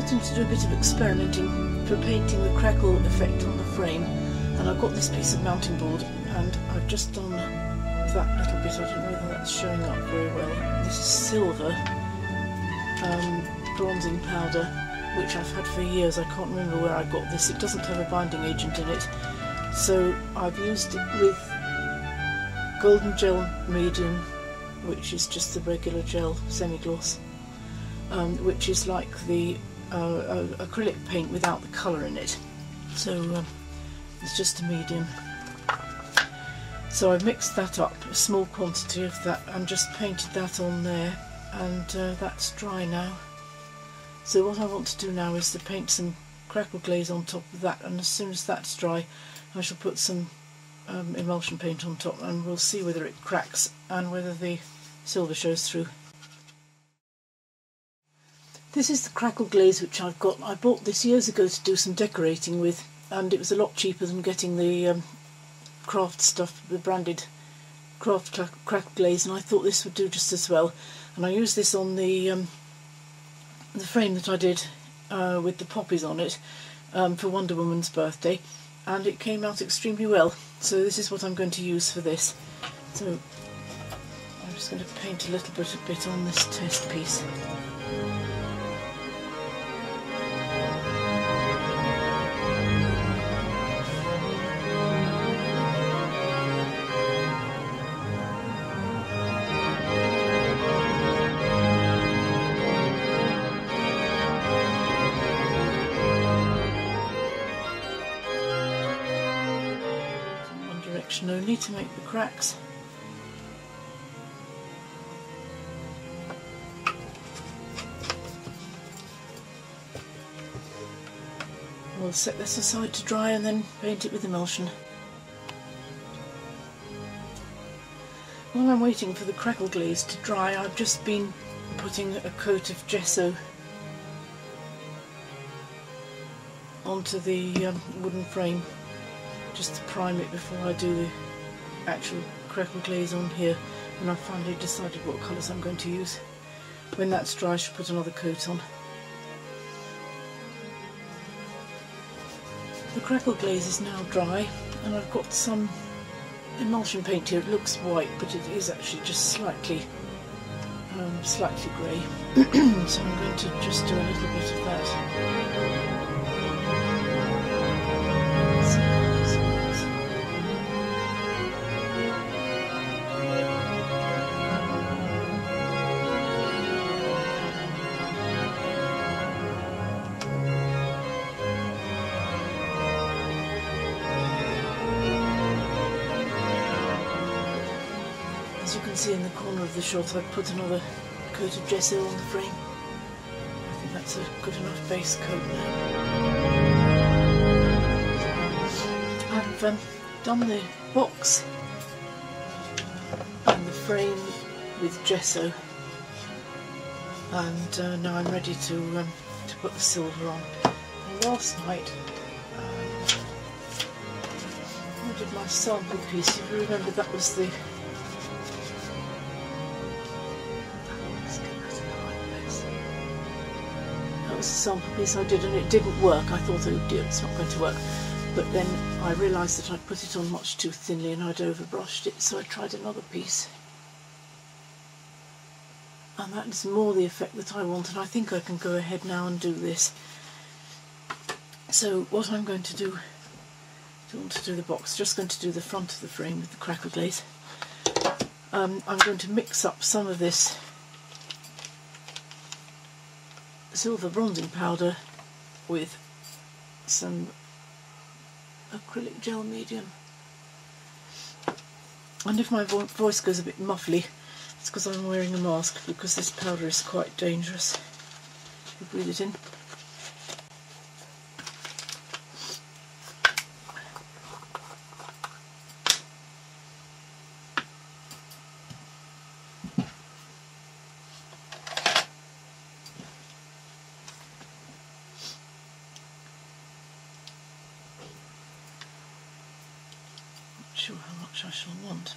starting to do a bit of experimenting for painting the crackle effect on the frame, and I've got this piece of mounting board and I've just done that little bit. I don't know whether that's showing up very well. This is silver bronzing powder, which I've had for years. I can't remember where I got this. It doesn't have a binding agent in it, so I've used it with Golden Gel Medium, which is just the regular gel semi-gloss, which is like the acrylic paint without the colour in it. So it's just a medium. So I've mixed that up, a small quantity of that, and just painted that on there, and that's dry now. So what I want to do now is to paint some crackle glaze on top of that, and as soon as that's dry I shall put some emulsion paint on top, and we'll see whether it cracks and whether the silver shows through. This is the crackle glaze which I've got. I bought this years ago to do some decorating with, and it was a lot cheaper than getting the craft stuff, the branded craft crackle glaze, and I thought this would do just as well. And I used this on the frame that I did with the poppies on it for Wonder Woman's birthday, and it came out extremely well. So this is what I'm going to use for this. So I'm just going to paint a little bit on this test piece. Only to make the cracks. We'll set this aside to dry and then paint it with emulsion. While I'm waiting for the crackle glaze to dry, I've just been putting a coat of gesso onto the wooden frame, just to prime it before I do the actual crackle glaze on here, and I've finally decided what colours I'm going to use. When that's dry I should put another coat on. The crackle glaze is now dry, and I've got some emulsion paint here. It looks white, but it is actually just slightly grey. So I'm going to just do a little bit of that. As you can see in the corner of the shot, I've put another coat of gesso on the frame. I think that's a good enough base coat now. I've done the box and the frame with gesso, and now I'm ready to put the silver on. And last night I did my sample piece. If you remember, that was the sample piece I did, and it didn't work. I thought, oh dear, it's not going to work. But then I realised that I'd put it on much too thinly and I'd overbrushed it, so I tried another piece. And that is more the effect that I want, and I think I can go ahead now and do this. So what I'm going to do, I don't want to do the box, just going to do the front of the frame with the crackle glaze. I'm going to mix up some of this silver bronzing powder with some acrylic gel medium. And if my voice goes a bit muffly, it's because I'm wearing a mask, because this powder is quite dangerous. You breathe it in. Sure how much I shall want.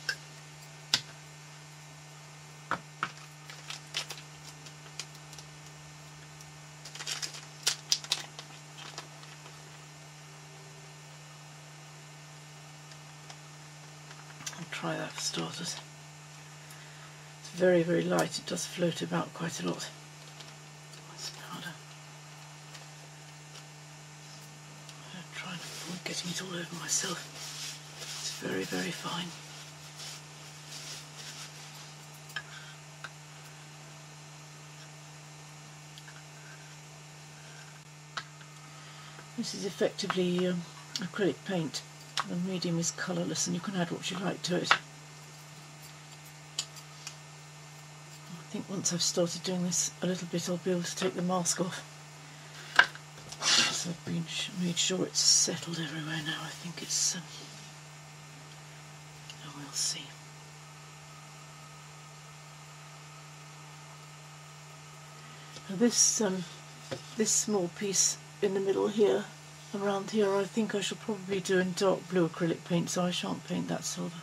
try that for starters. It's very, very light. It does float about quite a lot. This powder. I'm trying to avoid getting it all over myself. It's very, very fine. This is effectively acrylic paint. The medium is colourless and you can add what you like to it. I think once I've started doing this a little bit I'll be able to take the mask off. So I've made sure it's settled everywhere now. I think it's... oh, we'll see. Now this small piece in the middle here, around here, I think I shall probably do in dark blue acrylic paint, so I shan't paint that silver.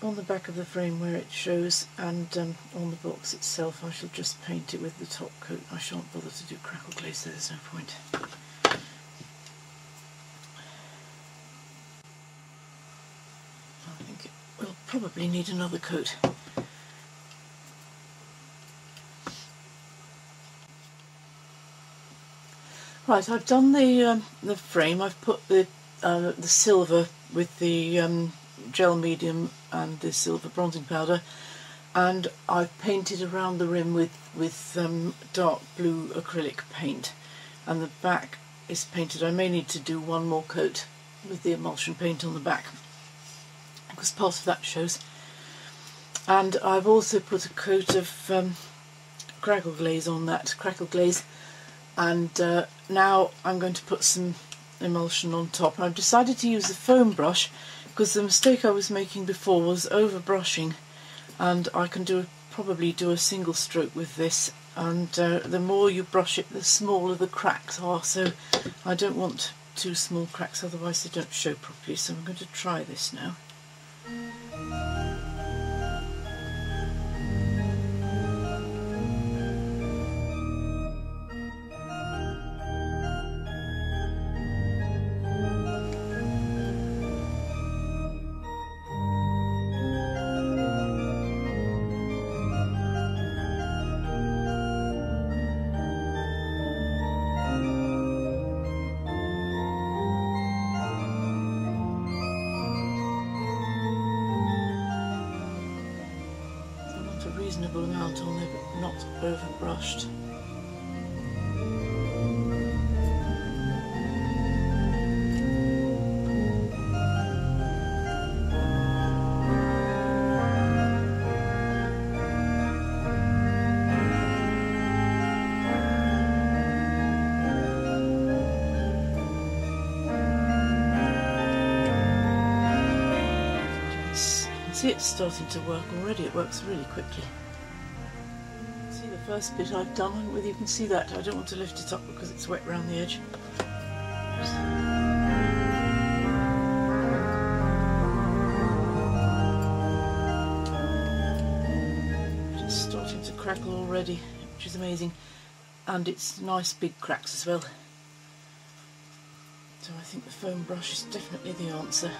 On the back of the frame where it shows and on the box itself I shall just paint it with the top coat. I shan't bother to do crackle glaze, there's no point. I think it will probably need another coat. Right, I've done the frame. I've put the silver with the gel medium and the silver bronzing powder, and I've painted around the rim with dark blue acrylic paint, and the back is painted. I may need to do one more coat with the emulsion paint on the back because part of that shows. And I've also put a coat of crackle glaze on that, crackle glaze. And now I'm going to put some emulsion on top. I've decided to use a foam brush because the mistake I was making before was over brushing, and I can probably do a single stroke with this, and the more you brush it the smaller the cracks are, so I don't want too small cracks, otherwise they don't show properly. So I'm going to try this now. Reasonable amount on there, but not over brushed. See, it's starting to work already. It works really quickly. See the first bit I've done, and whether you can see that, I don't want to lift it up because it's wet around the edge. Just starting to crackle already, which is amazing, and it's nice big cracks as well. So I think the foam brush is definitely the answer.